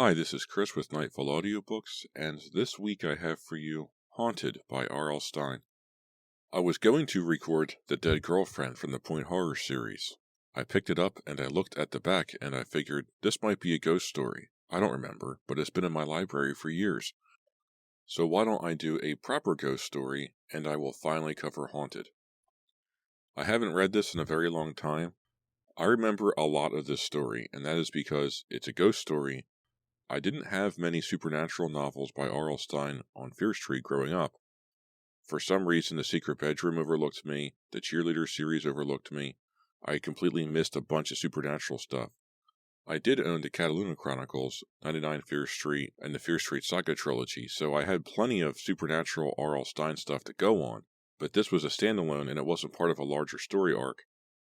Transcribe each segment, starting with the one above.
Hi, this is Chris with Nightfall Audiobooks, and this week I have for you Haunted by R.L. Stine. I was going to record The Dead Girlfriend from the Point Horror series. I picked it up and I looked at the back and I figured this might be a ghost story. I don't remember, but it's been in my library for years. So why don't I do a proper ghost story and I will finally cover Haunted. I haven't read this in a very long time. I remember a lot of this story, and that is because it's a ghost story. I didn't have many supernatural novels by R.L. Stine on Fear Street growing up. For some reason, The Secret Bedroom overlooked me, the Cheerleader series overlooked me. I completely missed a bunch of supernatural stuff. I did own the Cataluna Chronicles, 99 Fear Street, and the Fear Street Saga trilogy, so I had plenty of supernatural R.L. Stine stuff to go on, but this was a standalone and it wasn't part of a larger story arc,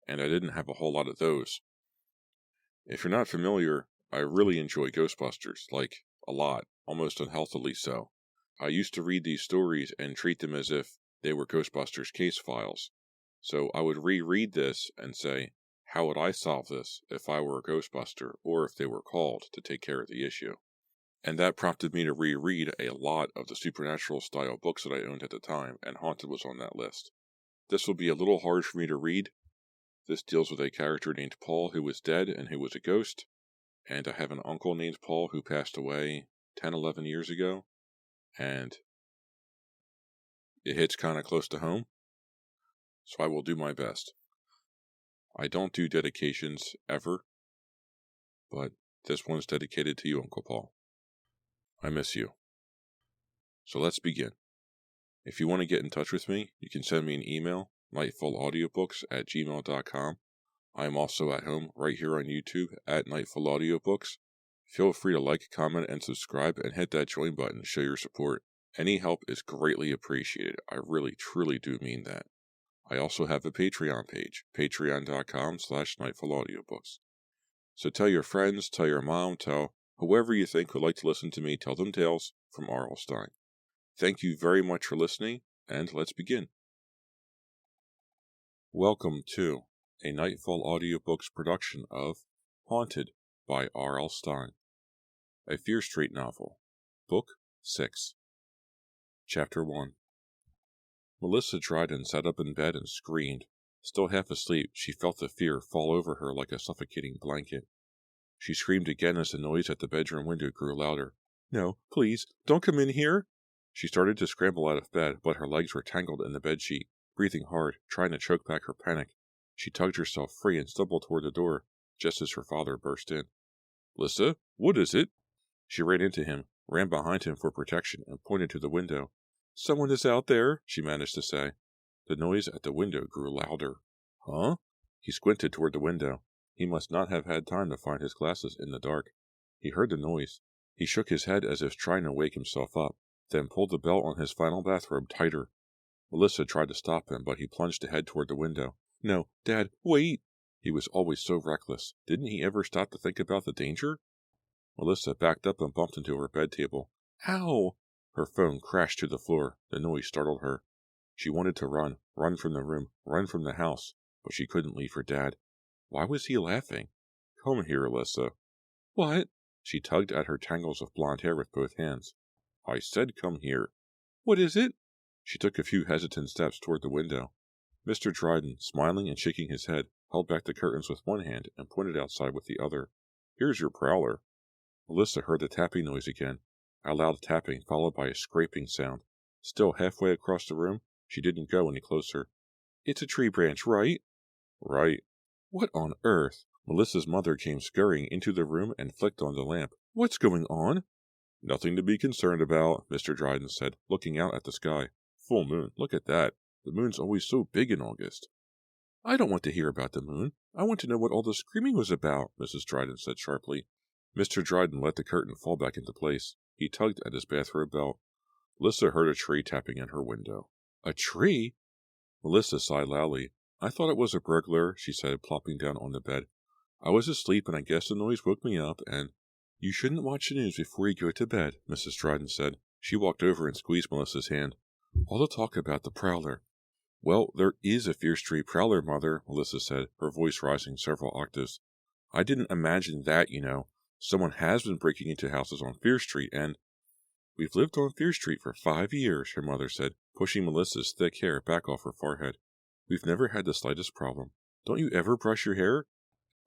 and I didn't have a whole lot of those. If you're not familiar, I really enjoy Ghostbusters, like, a lot, almost unhealthily so. I used to read these stories and treat them as if they were Ghostbusters case files. So I would reread this and say, how would I solve this if I were a Ghostbuster, or if they were called to take care of the issue? And that prompted me to reread a lot of the supernatural style books that I owned at the time, and Haunted was on that list. This will be a little hard for me to read. This deals with a character named Paul who was dead and who was a ghost. And I have an uncle named Paul who passed away 10-11 years ago, and it hits kind of close to home, so I will do my best. I don't do dedications ever, but this one's dedicated to you, Uncle Paul. I miss you. So let's begin. If you want to get in touch with me, you can send me an email, nightfallaudiobooks@gmail.com. I am also at home right here on YouTube at Nightfall Audiobooks. Feel free to like, comment, and subscribe, and hit that join button to show your support. Any help is greatly appreciated. I really, truly do mean that. I also have a Patreon page, patreon.com/nightfallaudiobooks. So tell your friends, tell your mom, tell whoever you think would like to listen to me tell them tales from R.L. Stine. Thank you very much for listening, and let's begin. Welcome to a Nightfall Audiobooks production of Haunted by R.L. Stine, a Fear Street novel, Book 6, Chapter 1. Melissa Dryden sat up in bed and screamed. Still half asleep, she felt the fear fall over her like a suffocating blanket. She screamed again as the noise at the bedroom window grew louder. "No, please, don't come in here!" She started to scramble out of bed, but her legs were tangled in the bedsheet. Breathing hard, trying to choke back her panic, she tugged herself free and stumbled toward the door, just as her father burst in. "Lissa, what is it?" She ran into him, ran behind him for protection, and pointed to the window. "Someone is out there," she managed to say. The noise at the window grew louder. "Huh?" He squinted toward the window. He must not have had time to find his glasses in the dark. He heard the noise. He shook his head as if trying to wake himself up, then pulled the belt on his flannel bathrobe tighter. Melissa tried to stop him, but he plunged ahead toward the window. "No, Dad, wait!" He was always so reckless. Didn't he ever stop to think about the danger? Melissa backed up and bumped into her bed table. "Ow!" Her phone crashed to the floor. The noise startled her. She wanted to run from the room, run from the house, but she couldn't leave her dad. Why was he laughing? "Come here, Alyssa." "What?" She tugged at her tangles of blonde hair with both hands. "I said come here." "What is it?" She took a few hesitant steps toward the window. Mr. Dryden, smiling and shaking his head, held back the curtains with one hand and pointed outside with the other. "Here's your prowler." Melissa heard the tapping noise again, a loud tapping followed by a scraping sound. Still halfway across the room, she didn't go any closer. "It's a tree branch, right?" "Right." "What on earth?" Melissa's mother came scurrying into the room and flicked on the lamp. "What's going on?" "Nothing to be concerned about," Mr. Dryden said, looking out at the sky. "Full moon, look at that. The moon's always so big in August." "I don't want to hear about the moon. I want to know what all the screaming was about," Mrs. Dryden said sharply. Mr. Dryden let the curtain fall back into place. He tugged at his bathrobe belt. Melissa heard a tree tapping at her window. "A tree?" Melissa sighed loudly. "I thought it was a burglar," she said, plopping down on the bed. "I was asleep, and I guess the noise woke me up, and—" "You shouldn't watch the news before you go to bed," Mrs. Dryden said. She walked over and squeezed Melissa's hand. "All the talk about the prowler." "Well, there is a Fear Street prowler, Mother," Melissa said, her voice rising several octaves. "I didn't imagine that, you know. Someone has been breaking into houses on Fear Street, and we've lived on Fear Street for 5 years, her mother said, pushing Melissa's thick hair back off her forehead. We've never had the slightest problem. Don't you ever brush your hair?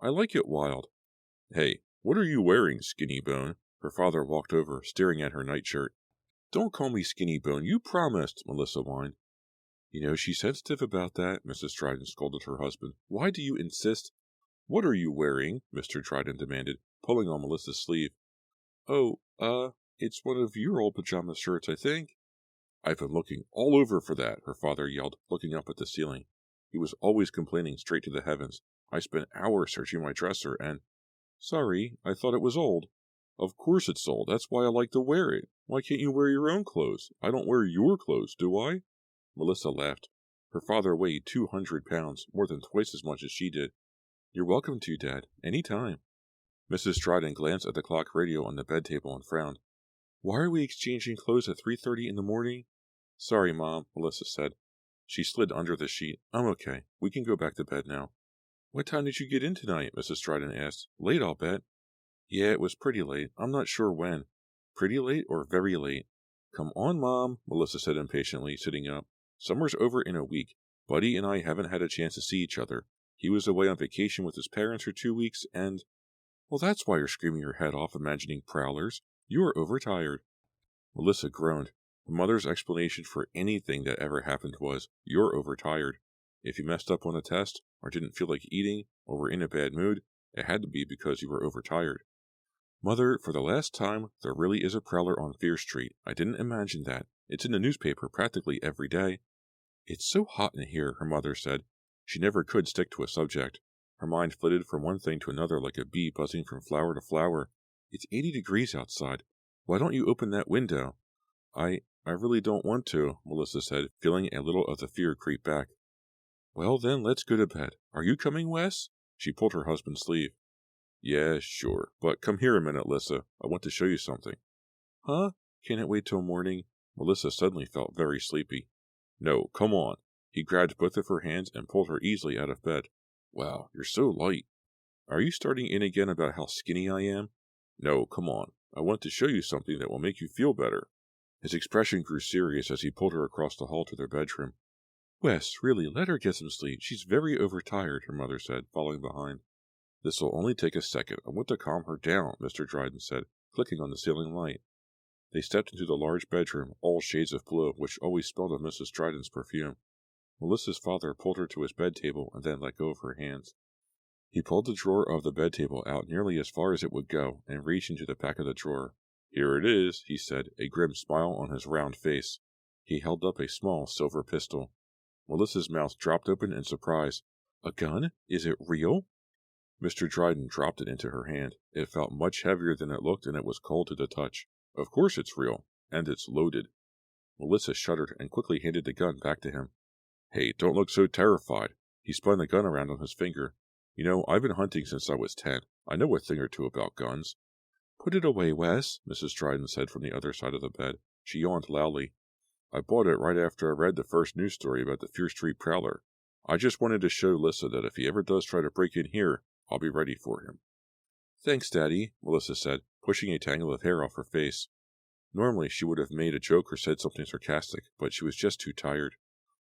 I like it wild. Hey, what are you wearing, Skinny Bone? Her father walked over, staring at her nightshirt. Don't call me Skinny Bone, you promised, Melissa whined. You know she's sensitive about that, Mrs. Dryden scolded her husband. Why do you insist? What are you wearing? Mr. Dryden demanded, pulling on Melissa's sleeve. Oh, it's one of your old pajama shirts, I think. I've been looking all over for that, her father yelled, looking up at the ceiling. He was always complaining straight to the heavens. I spent hours searching my dresser and... Sorry, I thought it was old. Of course it's old, that's why I like to wear it. Why can't you wear your own clothes? I don't wear your clothes, do I? Melissa laughed. Her father weighed 200 pounds, more than twice as much as she did. You're welcome to, Dad, any time. Mrs. Dryden glanced at the clock radio on the bed table and frowned. Why are we exchanging clothes at 3:30 in the morning? Sorry, Mom, Melissa said. She slid under the sheet. I'm okay. We can go back to bed now. What time did you get in tonight? Mrs. Dryden asked. Late, I'll bet. Yeah, it was pretty late. I'm not sure when. Pretty late or very late? Come on, Mom, Melissa said impatiently, sitting up. Summer's over in a week. Buddy and I haven't had a chance to see each other. He was away on vacation with his parents for 2 weeks, and... Well, that's why you're screaming your head off imagining prowlers. You are overtired. Melissa groaned. Her mother's explanation for anything that ever happened was, you're overtired. If you messed up on a test, or didn't feel like eating, or were in a bad mood, it had to be because you were overtired. Mother, for the last time, there really is a prowler on Fear Street. I didn't imagine that. It's in the newspaper practically every day. It's so hot in here, her mother said. She never could stick to a subject. Her mind flitted from one thing to another like a bee buzzing from flower to flower. It's 80 degrees outside. Why don't you open that window? I really don't want to, Melissa said, feeling a little of the fear creep back. Well, then, let's go to bed. Are you coming, Wes? She pulled her husband's sleeve. Yeah, sure. But come here a minute, Lissa. I want to show you something. Huh? Can it wait till morning? Melissa suddenly felt very sleepy. No, come on. He grabbed both of her hands and pulled her easily out of bed. Wow, you're so light. Are you starting in again about how skinny I am? No, come on. I want to show you something that will make you feel better. His expression grew serious as he pulled her across the hall to their bedroom. Wes, really, let her get some sleep. She's very overtired, her mother said, following behind. This'll only take a second. I want to calm her down, Mr. Dryden said, clicking on the ceiling light. They stepped into the large bedroom, all shades of blue, which always smelled of Mrs. Dryden's perfume. Melissa's father pulled her to his bed table and then let go of her hands. He pulled the drawer of the bed table out nearly as far as it would go and reached into the back of the drawer. Here it is, he said, a grim smile on his round face. He held up a small silver pistol. Melissa's mouth dropped open in surprise. A gun? Is it real? Mr. Dryden dropped it into her hand. It felt much heavier than it looked, and it was cold to the touch. Of course it's real, and it's loaded. Melissa shuddered and quickly handed the gun back to him. Hey, don't look so terrified. He spun the gun around on his finger. You know, I've been hunting since I was 10. I know a thing or two about guns. Put it away, Wes, Mrs. Dryden said from the other side of the bed. She yawned loudly. I bought it right after I read the first news story about the Fear Street Prowler. I just wanted to show Lissa that if he ever does try to break in here, I'll be ready for him. Thanks, Daddy, Melissa said, pushing a tangle of hair off her face. Normally she would have made a joke or said something sarcastic, but she was just too tired.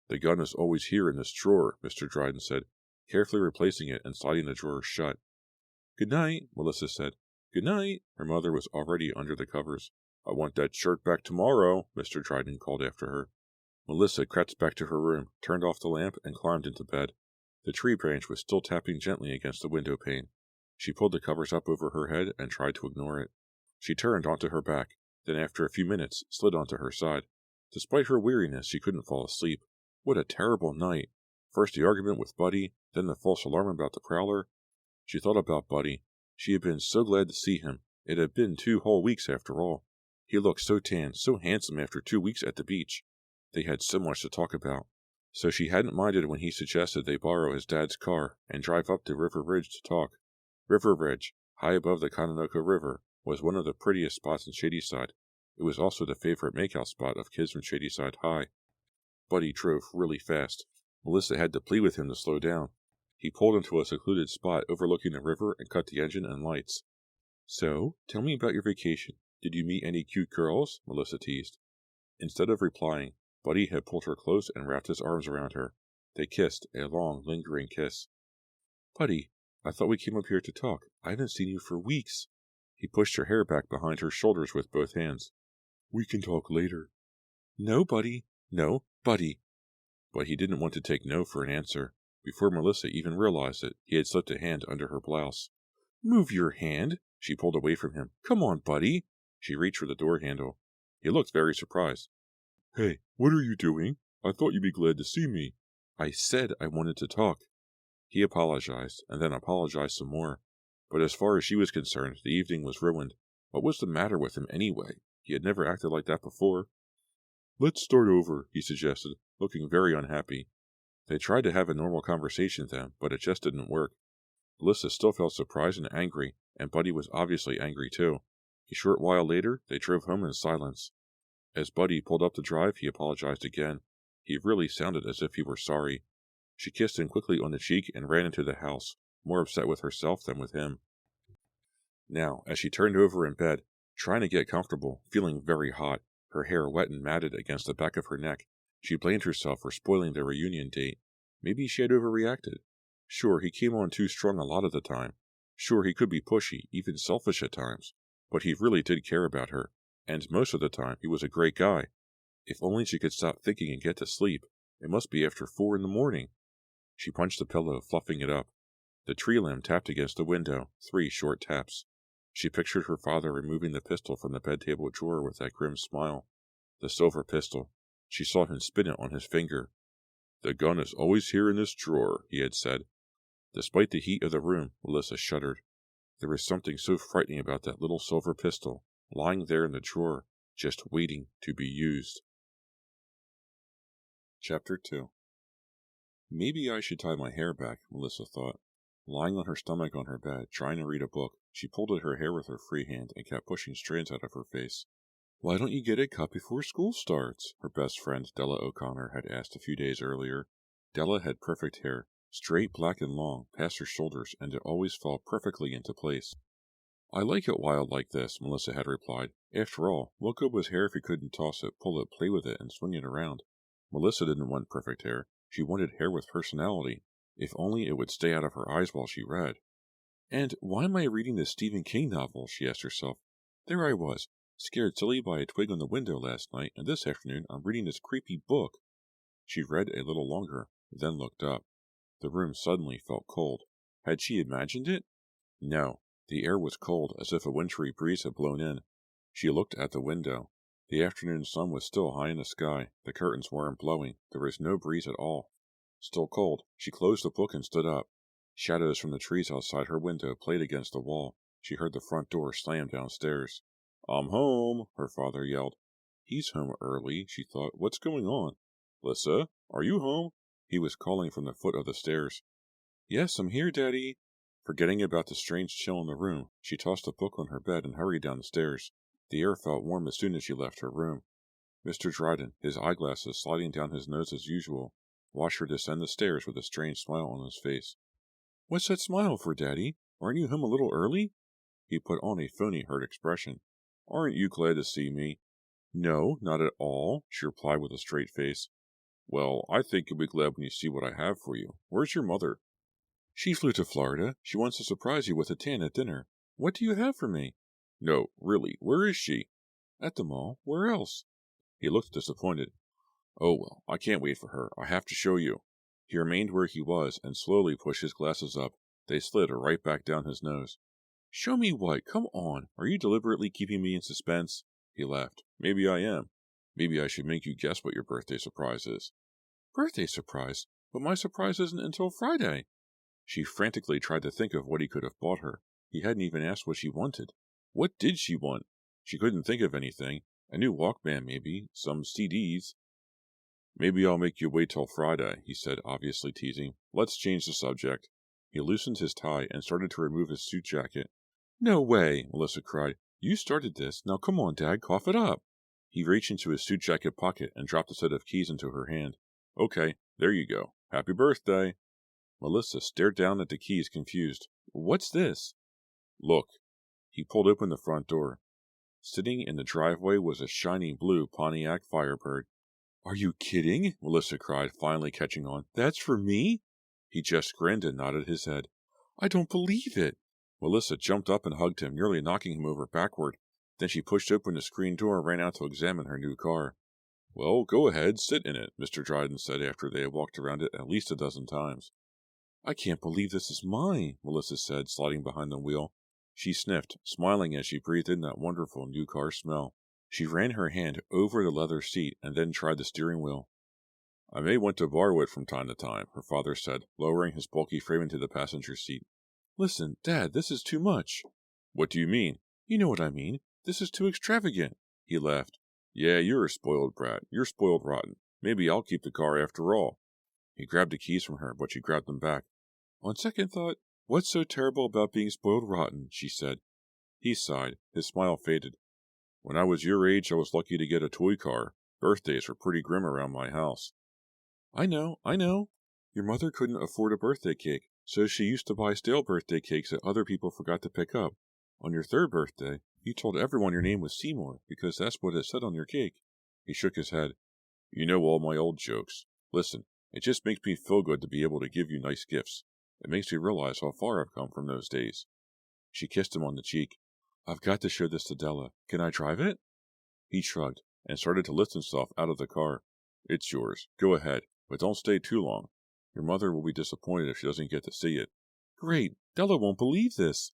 The gun is always here in this drawer, Mr. Dryden said, carefully replacing it and sliding the drawer shut. Good night, Melissa said. Good night. Her mother was already under the covers. I want that shirt back tomorrow, Mr. Dryden called after her. Melissa crept back to her room, turned off the lamp, and climbed into bed. The tree branch was still tapping gently against the window pane. She pulled the covers up over her head and tried to ignore it. She turned onto her back, then after a few minutes slid onto her side. Despite her weariness, she couldn't fall asleep. What a terrible night. First the argument with Buddy, then the false alarm about the prowler. She thought about Buddy. She had been so glad to see him. It had been 2 whole weeks after all. He looked so tan, so handsome after 2 weeks at the beach. They had so much to talk about. So she hadn't minded when he suggested they borrow his dad's car and drive up to River Ridge to talk. River Ridge, high above the Connonoka River, was one of the prettiest spots in Shadyside. It was also the favorite makeout spot of kids from Shadyside High. Buddy drove really fast. Melissa had to plead with him to slow down. He pulled into a secluded spot overlooking the river and cut the engine and lights. So, tell me about your vacation. Did you meet any cute girls? Melissa teased. Instead of replying, Buddy had pulled her close and wrapped his arms around her. They kissed, a long, lingering kiss. Buddy, I thought we came up here to talk. I haven't seen you for weeks. He pushed her hair back behind her shoulders with both hands. We can talk later. No, Buddy. No, Buddy. But he didn't want to take no for an answer. Before Melissa even realized it, he had slipped a hand under her blouse. Move your hand. She pulled away from him. Come on, Buddy. She reached for the door handle. He looked very surprised. Hey, what are you doing? I thought you'd be glad to see me. I said I wanted to talk. He apologized, and then apologized some more. But as far as she was concerned, the evening was ruined. What was the matter with him anyway? He had never acted like that before. Let's start over, he suggested, looking very unhappy. They tried to have a normal conversation then, but it just didn't work. Melissa still felt surprised and angry, and Buddy was obviously angry too. A short while later, they drove home in silence. As Buddy pulled up the drive, he apologized again. He really sounded as if he were sorry. She kissed him quickly on the cheek and ran into the house, more upset with herself than with him. Now, as she turned over in bed, trying to get comfortable, feeling very hot, her hair wet and matted against the back of her neck, she blamed herself for spoiling their reunion date. Maybe she had overreacted. Sure, he came on too strong a lot of the time. Sure, he could be pushy, even selfish at times. But he really did care about her, and most of the time he was a great guy. If only she could stop thinking and get to sleep. It must be after 4 a.m. She punched the pillow, fluffing it up. The tree limb tapped against the window, 3 short taps. She pictured her father removing the pistol from the bed table drawer with that grim smile. The silver pistol. She saw him spin it on his finger. The gun is always here in this drawer, he had said. Despite the heat of the room, Melissa shuddered. There was something so frightening about that little silver pistol, lying there in the drawer, just waiting to be used. Chapter 2. Maybe I should tie my hair back, Melissa thought. Lying on her stomach on her bed, trying to read a book, she pulled at her hair with her free hand and kept pushing strands out of her face. Why don't you get it cut before school starts? Her best friend Della O'Connor had asked a few days earlier. Della had perfect hair, straight, black, and long, past her shoulders, and it always fell perfectly into place. I like it wild like this, Melissa had replied. After all, what good was hair if you couldn't toss it, pull it, play with it, and swing it around? Melissa didn't want perfect hair. She wanted hair with personality. If only it would stay out of her eyes while she read. And why am I reading this Stephen King novel? She asked herself. There I was, scared silly by a twig on the window last night, and this afternoon I'm reading this creepy book. She read a little longer, then looked up. The room suddenly felt cold. Had she imagined it? No, the air was cold, as if a wintry breeze had blown in. She looked at the window. The afternoon sun was still high in the sky. The curtains weren't blowing. There was no breeze at all. Still cold, she closed the book and stood up. Shadows from the trees outside her window played against the wall. She heard the front door slam downstairs. I'm home, her father yelled. He's home early, she thought. What's going on? Lissa, are you home? He was calling from the foot of the stairs. Yes, I'm here, Daddy. Forgetting about the strange chill in the room, she tossed the book on her bed and hurried down the stairs. The air felt warm as soon as she left her room. Mr. Dryden, his eyeglasses sliding down his nose as usual, watched her descend the stairs with a strange smile on his face. What's that smile for, Daddy? Aren't you home a little early? He put on a phony hurt expression. Aren't you glad to see me? No, not at all, she replied with a straight face. Well, I think you'll be glad when you see what I have for you. Where's your mother? She flew to Florida. She wants to surprise you with a tan at dinner. What do you have for me? No, really, where is she? At the mall. Where else? He looked disappointed. Oh, well, I can't wait for her. I have to show you. He remained where he was and slowly pushed his glasses up. They slid right back down his nose. Show me what? Come on. Are you deliberately keeping me in suspense? He laughed. Maybe I am. Maybe I should make you guess what your birthday surprise is. Birthday surprise? But my surprise isn't until Friday. She frantically tried to think of what he could have bought her. He hadn't even asked what she wanted. What did she want? She couldn't think of anything. A new Walkman, maybe. Some CDs. Maybe I'll make you wait till Friday, he said, obviously teasing. Let's change the subject. He loosened his tie and started to remove his suit jacket. No way, Melissa cried. You started this. Now come on, Dad, cough it up. He reached into his suit jacket pocket and dropped a set of keys into her hand. Okay, there you go. Happy birthday. Melissa stared down at the keys, confused. What's this? Look. He pulled open the front door. Sitting in the driveway was a shiny blue Pontiac Firebird. "Are you kidding?" Melissa cried, finally catching on. "That's for me?" He just grinned and nodded his head. "I don't believe it." Melissa jumped up and hugged him, nearly knocking him over backward. Then she pushed open the screen door and ran out to examine her new car. "Well, go ahead, sit in it," Mr. Dryden said after they had walked around it at least a dozen times. "I can't believe this is mine," Melissa said, sliding behind the wheel. She sniffed, smiling as she breathed in that wonderful new car smell. She ran her hand over the leather seat and then tried the steering wheel. "I may want to borrow it from time to time," her father said, lowering his bulky frame into the passenger seat. "Listen, Dad, this is too much." "What do you mean?" "You know what I mean. This is too extravagant." He laughed. "Yeah, you're a spoiled brat. You're spoiled rotten. Maybe I'll keep the car after all." He grabbed the keys from her, but she grabbed them back. "On second thought, what's so terrible about being spoiled rotten?" she said. He sighed. His smile faded. "When I was your age, I was lucky to get a toy car. Birthdays were pretty grim around my house." I know. Your mother couldn't afford a birthday cake, so she used to buy stale birthday cakes that other people forgot to pick up. On your third birthday, you told everyone your name was Seymour, because that's what it said on your cake." He shook his head. "You know all my old jokes. Listen, it just makes me feel good to be able to give you nice gifts. It makes me realize how far I've come from those days." She kissed him on the cheek. "I've got to show this to Della. Can I drive it?" He shrugged and started to lift himself out of the car. "It's yours. Go ahead, but don't stay too long. Your mother will be disappointed if she doesn't get to see it." "Great! Della won't believe this."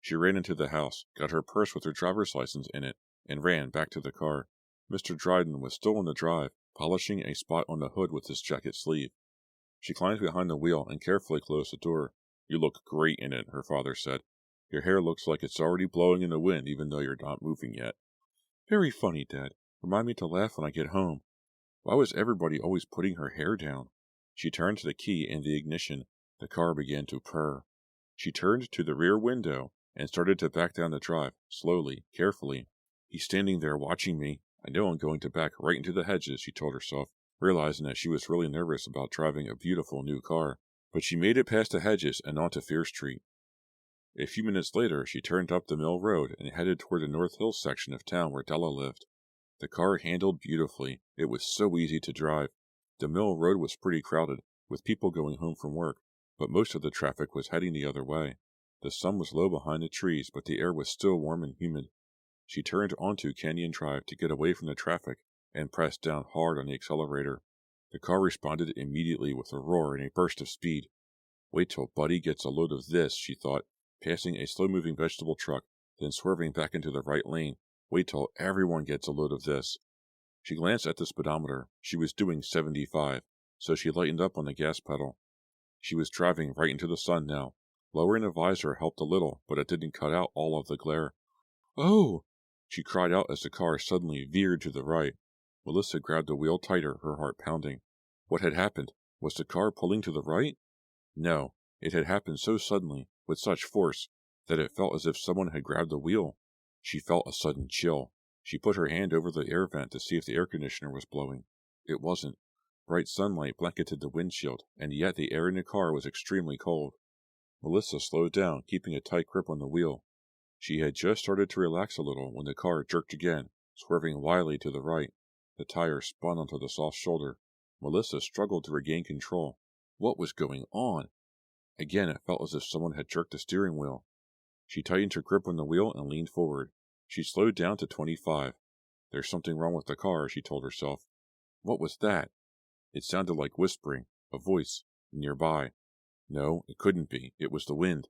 She ran into the house, got her purse with her driver's license in it, and ran back to the car. Mr. Dryden was still in the drive, polishing a spot on the hood with his jacket sleeve. She climbed behind the wheel and carefully closed the door. "You look great in it," her father said. "Your hair looks like it's already blowing in the wind even though you're not moving yet." "Very funny, Dad. Remind me to laugh when I get home." Why was everybody always putting her hair down? She turned to the key in the ignition. The car began to purr. She turned to the rear window and started to back down the drive, slowly, carefully. "He's standing there watching me. I know I'm going to back right into the hedges," she told herself, realizing that she was really nervous about driving a beautiful new car. But she made it past the hedges and onto Fear Street. A few minutes later, she turned up the Mill Road and headed toward the North Hills section of town where Della lived. The car handled beautifully. It was so easy to drive. The Mill Road was pretty crowded, with people going home from work, but most of the traffic was heading the other way. The sun was low behind the trees, but the air was still warm and humid. She turned onto Canyon Drive to get away from the traffic and pressed down hard on the accelerator. The car responded immediately with a roar and a burst of speed. "Wait till Buddy gets a load of this," she thought, passing a slow-moving vegetable truck, then swerving back into the right lane. "Wait till everyone gets a load of this." She glanced at the speedometer. She was doing 75, so she lightened up on the gas pedal. She was driving right into the sun now. Lowering the visor helped a little, but it didn't cut out all of the glare. "Oh!" she cried out as the car suddenly veered to the right. Melissa grabbed the wheel tighter, her heart pounding. What had happened? Was the car pulling to the right? No, it had happened so suddenly, with such force, that it felt as if someone had grabbed the wheel. She felt a sudden chill. She put her hand over the air vent to see if the air conditioner was blowing. It wasn't. Bright sunlight blanketed the windshield, and yet the air in the car was extremely cold. Melissa slowed down, keeping a tight grip on the wheel. She had just started to relax a little when the car jerked again, swerving wildly to the right. The tire spun onto the soft shoulder. Melissa struggled to regain control. What was going on? Again, it felt as if someone had jerked the steering wheel. She tightened her grip on the wheel and leaned forward. She slowed down to 25. There's something wrong with the car, she told herself. What was that? It sounded like whispering, a voice, nearby. No, it couldn't be. It was the wind.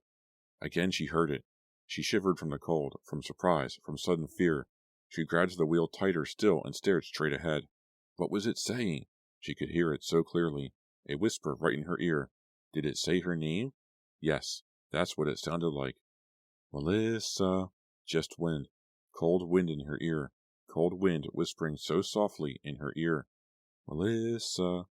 Again she heard it. She shivered from the cold, from surprise, from sudden fear. She grabbed the wheel tighter still and stared straight ahead. What was it saying? She could hear it so clearly. A whisper right in her ear. Did it say her name? Yes, that's what it sounded like. Melissa. Just wind. Cold wind in her ear. Cold wind whispering so softly in her ear. Melissa.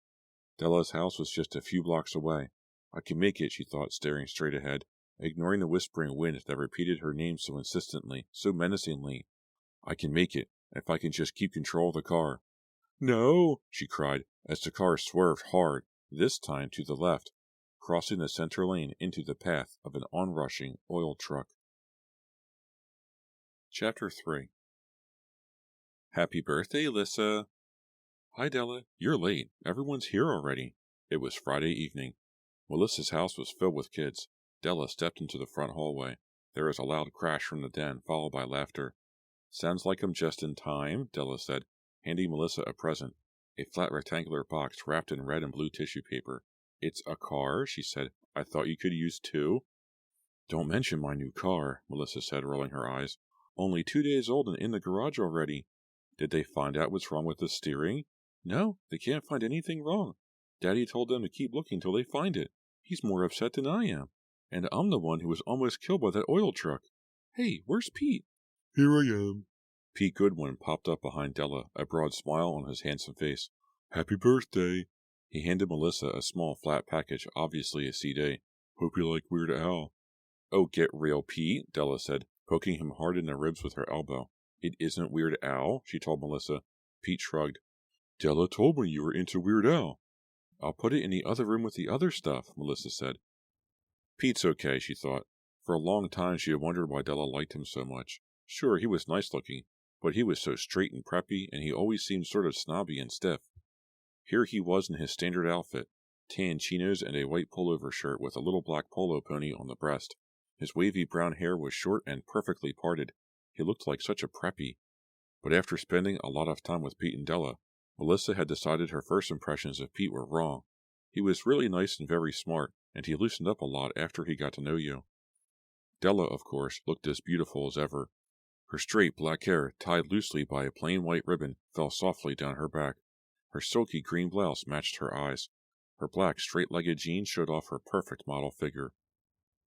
Della's house was just a few blocks away. I can make it, she thought, staring straight ahead, ignoring the whispering wind that repeated her name so insistently, so menacingly. I can make it, if I can just keep control of the car. No, she cried, as the car swerved hard, this time to the left, crossing the center lane into the path of an onrushing oil truck. Chapter 3. Happy birthday, Lissa. Hi, Della. You're late. Everyone's here already. It was Friday evening. Melissa's house was filled with kids. Della stepped into the front hallway. There was a loud crash from the den, followed by laughter. Sounds like I'm just in time, Della said, handing Melissa a present, a flat rectangular box wrapped in red and blue tissue paper. It's a car, she said. I thought you could use two. Don't mention my new car, Melissa said, rolling her eyes. Only 2 days old and in the garage already. Did they find out what's wrong with the steering? No, they can't find anything wrong. Daddy told them to keep looking till they find it. He's more upset than I am. And I'm the one who was almost killed by that oil truck. Hey, where's Pete? Here I am. Pete Goodwin popped up behind Della, a broad smile on his handsome face. Happy birthday. He handed Melissa a small flat package, obviously a CD. Hope you like Weird Al. Oh, get real, Pete, Della said, poking him hard in the ribs with her elbow. It isn't Weird Al, she told Melissa. Pete shrugged. Della told me you were into Weird Al. I'll put it in the other room with the other stuff, Melissa said. Pete's okay, she thought. For a long time she had wondered why Della liked him so much. Sure, he was nice-looking, but he was so straight and preppy, and he always seemed sort of snobby and stiff. Here he was in his standard outfit, tan chinos and a white pullover shirt with a little black polo pony on the breast. His wavy brown hair was short and perfectly parted. He looked like such a preppy. But after spending a lot of time with Pete and Della, Melissa had decided her first impressions of Pete were wrong. He was really nice and very smart, and he loosened up a lot after he got to know you. Della, of course, looked as beautiful as ever. Her straight black hair, tied loosely by a plain white ribbon, fell softly down her back. Her silky green blouse matched her eyes. Her black straight-legged jeans showed off her perfect model figure.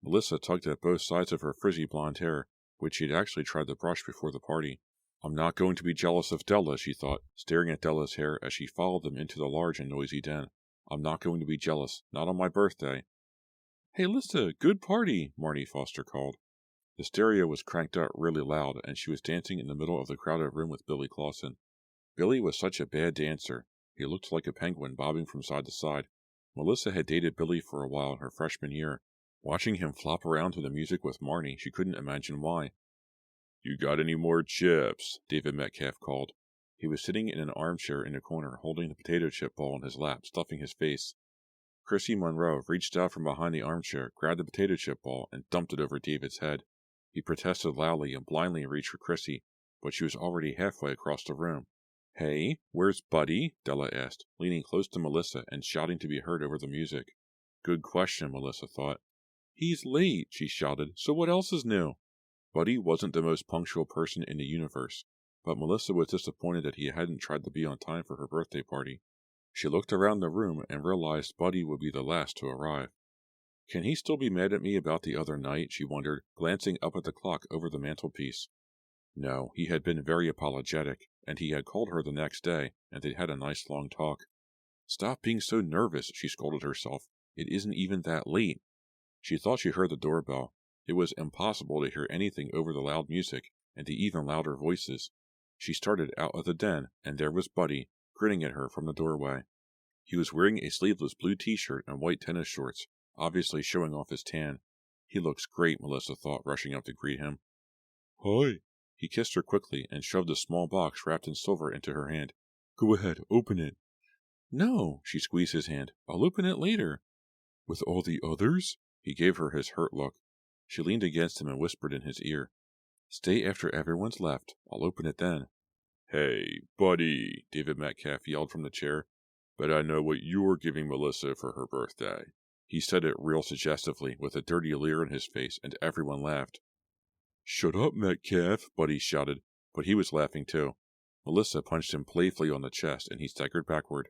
Melissa tugged at both sides of her frizzy blonde hair, which she had actually tried to brush before the party. I'm not going to be jealous of Della, she thought, staring at Della's hair as she followed them into the large and noisy den. I'm not going to be jealous, not on my birthday. Hey, Lissa, good party, Marnie Foster called. The stereo was cranked up really loud, and she was dancing in the middle of the crowded room with Billy Clausen. Billy was such a bad dancer. He looked like a penguin bobbing from side to side. Melissa had dated Billy for a while in her freshman year. Watching him flop around to the music with Marnie, she couldn't imagine why. You got any more chips? David Metcalf called. He was sitting in an armchair in the corner, holding the potato chip ball in his lap, stuffing his face. Chrissy Monroe reached out from behind the armchair, grabbed the potato chip ball, and dumped it over David's head. He protested loudly and blindly reached for Chrissy, but she was already halfway across the room. Hey, where's Buddy? Della asked, leaning close to Melissa and shouting to be heard over the music. Good question, Melissa thought. He's late, she shouted, so what else is new? Buddy wasn't the most punctual person in the universe, but Melissa was disappointed that he hadn't tried to be on time for her birthday party. She looked around the room and realized Buddy would be the last to arrive. Can he still be mad at me about the other night? She wondered, glancing up at the clock over the mantelpiece. No, he had been very apologetic, and he had called her the next day, and they'd had a nice long talk. Stop being so nervous, she scolded herself. It isn't even that late. She thought she heard the doorbell. It was impossible to hear anything over the loud music and the even louder voices. She started out of the den, and there was Buddy, grinning at her from the doorway. He was wearing a sleeveless blue t-shirt and white tennis shorts, obviously showing off his tan. He looks great, Melissa thought, rushing up to greet him. Hi. He kissed her quickly and shoved a small box wrapped in silver into her hand. Go ahead, open it. No, she squeezed his hand. I'll open it later. With all the others? He gave her his hurt look. She leaned against him and whispered in his ear. Stay after everyone's left. I'll open it then. Hey, Buddy, David Metcalf yelled from the chair. But I know what you're giving Melissa for her birthday. He said it real suggestively, with a dirty leer in his face, and everyone laughed. Shut up, Metcalf, Buddy shouted, but he was laughing too. Melissa punched him playfully on the chest, and he staggered backward.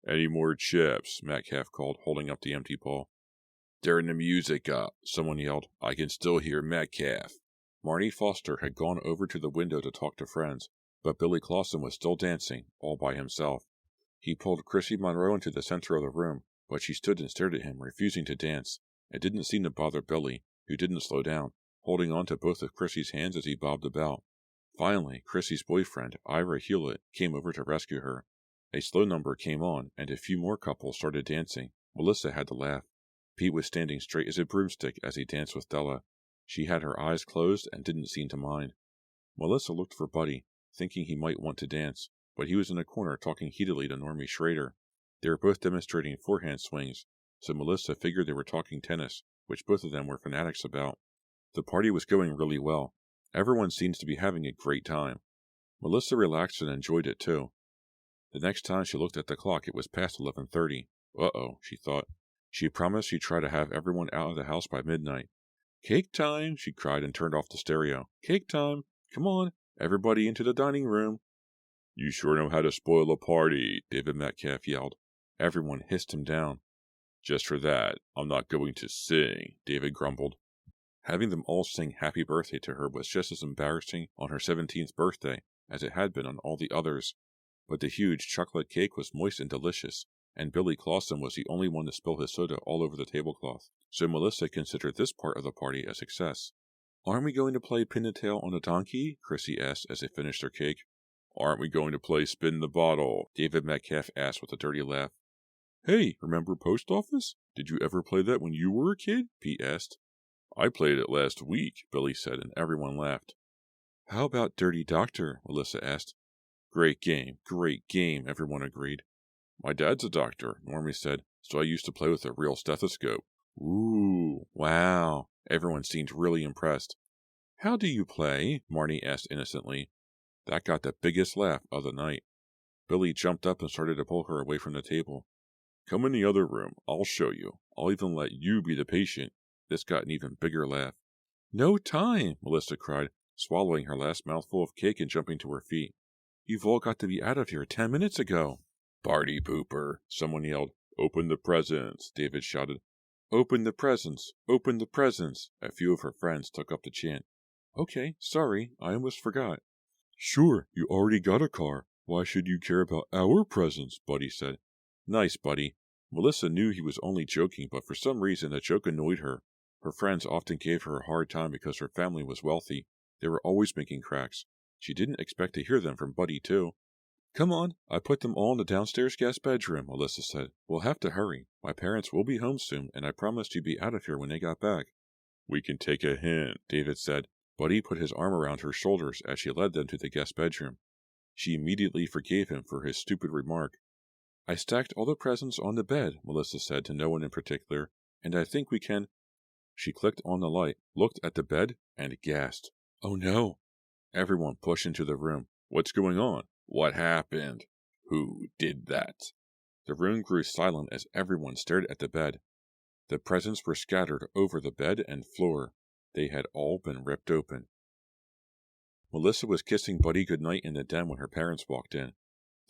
Any more chips? Metcalf called, holding up the empty ball. Turn the music up, someone yelled. I can still hear Metcalf. Marnie Foster had gone over to the window to talk to friends, but Billy Clausen was still dancing, all by himself. He pulled Chrissy Monroe into the center of the room, but she stood and stared at him, refusing to dance. It didn't seem to bother Billy, who didn't slow down, holding on to both of Chrissy's hands as he bobbed about. Finally, Chrissy's boyfriend, Ira Hewlett, came over to rescue her. A slow number came on, and a few more couples started dancing. Melissa had to laugh. Pete was standing straight as a broomstick as he danced with Della. She had her eyes closed and didn't seem to mind. Melissa looked for Buddy, thinking he might want to dance, but he was in a corner talking heatedly to Normie Schrader. They were both demonstrating forehand swings, so Melissa figured they were talking tennis, which both of them were fanatics about. The party was going really well. Everyone seems to be having a great time. Melissa relaxed and enjoyed it too. The next time she looked at the clock, it was past 11:30. Uh-oh, she thought. She promised she'd try to have everyone out of the house by midnight. Cake time, she cried and turned off the stereo. Cake time! Come on, everybody into the dining room. You sure know how to spoil a party, David Metcalf yelled. Everyone hissed him down. Just for that, I'm not going to sing, David grumbled. Having them all sing happy birthday to her was just as embarrassing on her 17th birthday as it had been on all the others. But the huge chocolate cake was moist and delicious, and Billy Clausen was the only one to spill his soda all over the tablecloth, so Melissa considered this part of the party a success. Aren't we going to play pin the tail on a donkey? Chrissy asked as they finished their cake. Aren't we going to play spin the bottle? David Metcalf asked with a dirty laugh. Hey, remember Post Office? Did you ever play that when you were a kid? Pete asked. I played it last week, Billy said, and everyone laughed. How about Dirty Doctor? Melissa asked. Great game, everyone agreed. My dad's a doctor, Normie said, so I used to play with a real stethoscope. Ooh, wow. Everyone seemed really impressed. How do you play? Marnie asked innocently. That got the biggest laugh of the night. Billy jumped up and started to pull her away from the table. Come in the other room. I'll show you. I'll even let you be the patient. This got an even bigger laugh. No time, Melissa cried, swallowing her last mouthful of cake and jumping to her feet. You've all got to be out of here 10 minutes ago. Party pooper, someone yelled. Open the presents, David shouted. Open the presents, open the presents. A few of her friends took up the chant. Okay, sorry, I almost forgot. Sure, you already got a car. Why should you care about our presents? Buddy said. Nice, Buddy. Melissa knew he was only joking, but for some reason the joke annoyed her. Her friends often gave her a hard time because her family was wealthy. They were always making cracks. She didn't expect to hear them from Buddy, too. Come on, I put them all in the downstairs guest bedroom, Melissa said. We'll have to hurry. My parents will be home soon, and I promised you'd be out of here when they got back. We can take a hint, David said. Buddy put his arm around her shoulders as she led them to the guest bedroom. She immediately forgave him for his stupid remark. I stacked all the presents on the bed, Melissa said to no one in particular, and I think we can... She clicked on the light, looked at the bed, and gasped. Oh no! Everyone pushed into the room. What's going on? What happened? Who did that? The room grew silent as everyone stared at the bed. The presents were scattered over the bed and floor. They had all been ripped open. Melissa was kissing Buddy goodnight in the den when her parents walked in.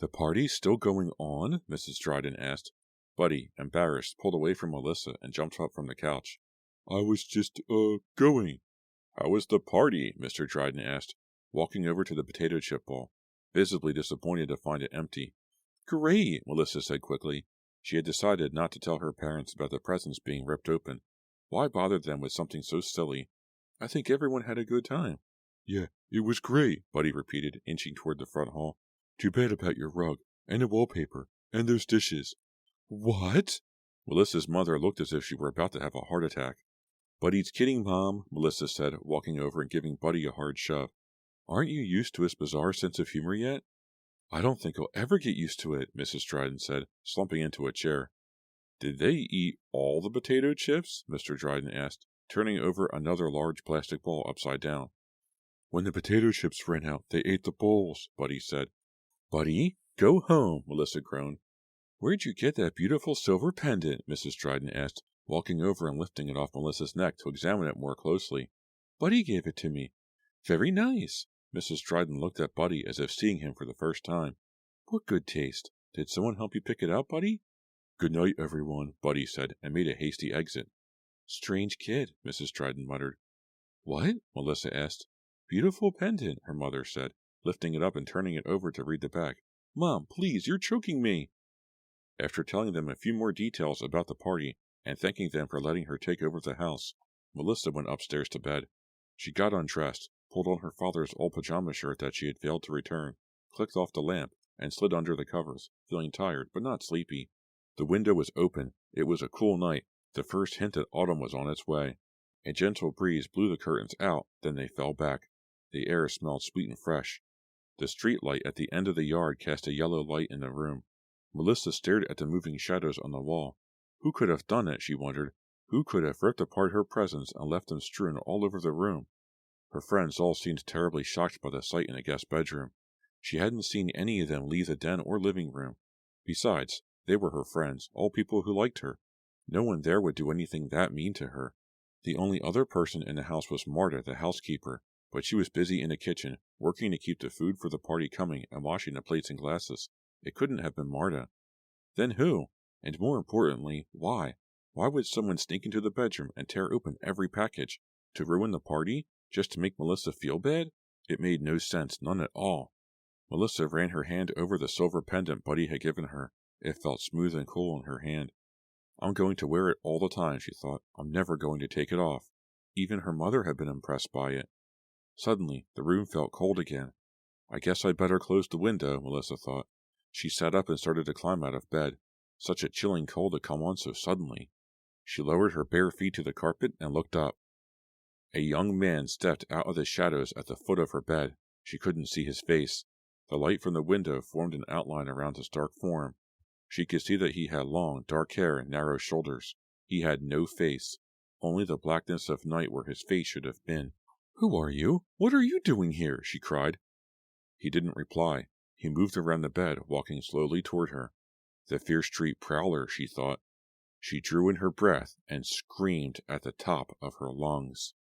The party's still going on? Mrs. Dryden asked. Buddy, embarrassed, pulled away from Melissa and jumped up from the couch. I was just, going. How was the party? Mr. Dryden asked, walking over to the potato chip bowl, visibly disappointed to find it empty. Great, Melissa said quickly. She had decided not to tell her parents about the presents being ripped open. Why bother them with something so silly? I think everyone had a good time. Yeah, it was great, Buddy repeated, inching toward the front hall. Too bad about your rug, and the wallpaper, and those dishes. What? Melissa's mother looked as if she were about to have a heart attack. Buddy's kidding, Mom, Melissa said, walking over and giving Buddy a hard shove. Aren't you used to his bizarre sense of humor yet? I don't think I'll ever get used to it, Mrs. Dryden said, slumping into a chair. Did they eat all the potato chips? Mr. Dryden asked, turning over another large plastic bowl upside down. When the potato chips ran out, they ate the bowls, Buddy said. Buddy, go home, Melissa groaned. Where'd you get that beautiful silver pendant? Mrs. Dryden asked, walking over and lifting it off Melissa's neck to examine it more closely. Buddy gave it to me. Very nice. Mrs. Dryden looked at Buddy as if seeing him for the first time. What good taste. Did someone help you pick it out, Buddy? Good night, everyone, Buddy said, and made a hasty exit. Strange kid, Mrs. Dryden muttered. What? Melissa asked. Beautiful pendant, her mother said, lifting it up and turning it over to read the back. Mom, please, you're choking me. After telling them a few more details about the party and thanking them for letting her take over the house, Melissa went upstairs to bed. She got undressed, pulled on her father's old pajama shirt that she had failed to return, clicked off the lamp, and slid under the covers, feeling tired but not sleepy. The window was open. It was a cool night. The first hint that autumn was on its way. A gentle breeze blew the curtains out, then they fell back. The air smelled sweet and fresh. The street light at the end of the yard cast a yellow light in the room. Melissa stared at the moving shadows on the wall. Who could have done it, she wondered. Who could have ripped apart her presents and left them strewn all over the room? Her friends all seemed terribly shocked by the sight in the guest bedroom. She hadn't seen any of them leave the den or living room. Besides, they were her friends, all people who liked her. No one there would do anything that mean to her. The only other person in the house was Marta, the housekeeper, but she was busy in the kitchen, working to keep the food for the party coming and washing the plates and glasses. It couldn't have been Marta. Then who? And more importantly, why? Why would someone sneak into the bedroom and tear open every package? To ruin the party? Just to make Melissa feel bad? It made no sense, none at all. Melissa ran her hand over the silver pendant Buddy had given her. It felt smooth and cool in her hand. I'm going to wear it all the time, she thought. I'm never going to take it off. Even her mother had been impressed by it. Suddenly, the room felt cold again. I guess I'd better close the window, Melissa thought. She sat up and started to climb out of bed. Such a chilling cold to come on so suddenly. She lowered her bare feet to the carpet and looked up. A young man stepped out of the shadows at the foot of her bed. She couldn't see his face. The light from the window formed an outline around his dark form. She could see that he had long, dark hair and narrow shoulders. He had no face, only the blackness of night where his face should have been. "Who are you? What are you doing here?" she cried. He didn't reply. He moved around the bed, walking slowly toward her. The Fear Street prowler, she thought. She drew in her breath and screamed at the top of her lungs.